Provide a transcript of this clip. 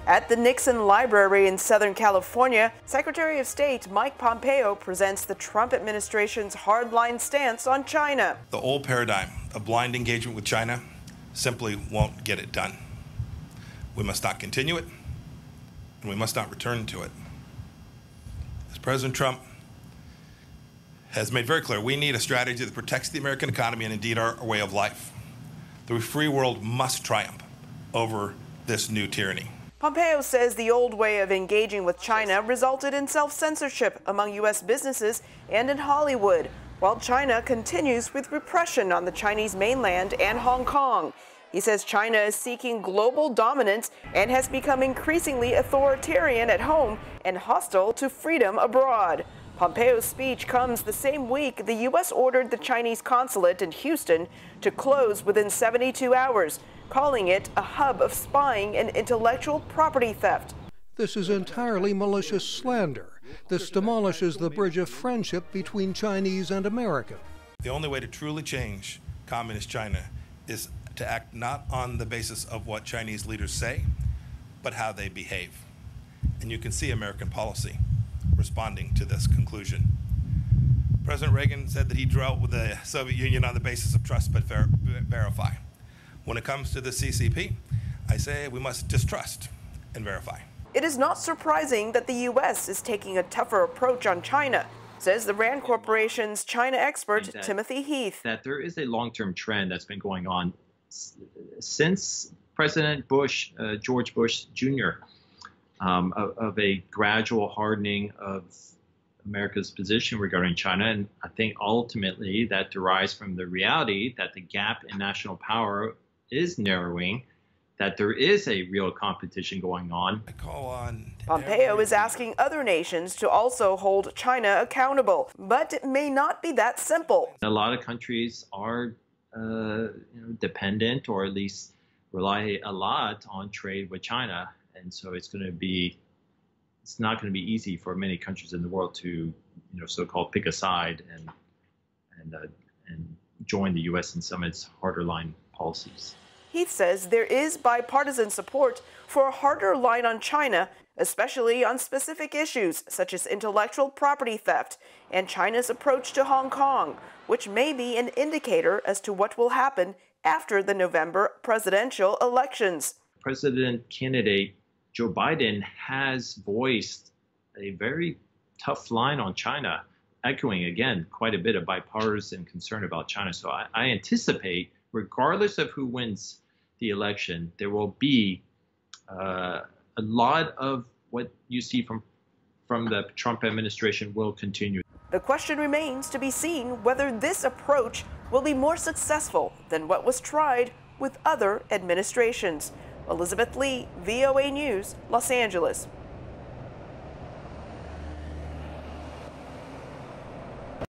At the Nixon Library in Southern California, Secretary of State Mike Pompeo presents the Trump administration's hardline stance on China. The old paradigm of blind engagement with China simply won't get it done. We must not continue it, and we must not return to it. As President Trump has made very clear, we need a strategy that protects the American economy and indeed our way of life. The free world must triumph over this new tyranny. Pompeo says the old way of engaging with China resulted in self-censorship among U.S. businesses and in Hollywood, while China continues with repression on the Chinese mainland and Hong Kong. He says China is seeking global dominance and has become increasingly authoritarian at home and hostile to freedom abroad. Pompeo's speech comes the same week the U.S. ordered the Chinese consulate in Houston to close within 72 hours, calling it a hub of spying and intellectual property theft. This is entirely malicious slander. This demolishes the bridge of friendship between Chinese and America. The only way to truly change communist China is to act not on the basis of what Chinese leaders say, but how they behave. And you can see American policy responding to this conclusion. President Reagan said that he dealt with the Soviet Union on the basis of trust but verify. When it comes to the CCP, I say we must distrust and verify. It is not surprising that the U.S. is taking a tougher approach on China, says the Rand Corporation's China expert Timothy Heath. That there is a long-term trend that's been going on since President Bush, George Bush Jr., of a gradual hardening of America's position regarding China. And I think ultimately that derives from the reality that the gap in national power is narrowing, that there is a real competition going on. Pompeo is asking other nations to also hold China accountable, but it may not be that simple. A lot of countries are dependent, or at least rely a lot on trade with China. And so it's not going to be easy for many countries in the world to, so-called pick a side and join the U.S. in some of its harder line policies. Heath says there is bipartisan support for a harder line on China, especially on specific issues such as intellectual property theft and China's approach to Hong Kong, which may be an indicator as to what will happen after the November presidential elections. President candidate Joe Biden has voiced a very tough line on China, echoing, again, quite a bit of bipartisan concern about China. So I anticipate, regardless of who wins the election, there will be a lot of what you see from the Trump administration will continue. The question remains to be seen whether this approach will be more successful than what was tried with other administrations. Elizabeth Lee, VOA News, Los Angeles.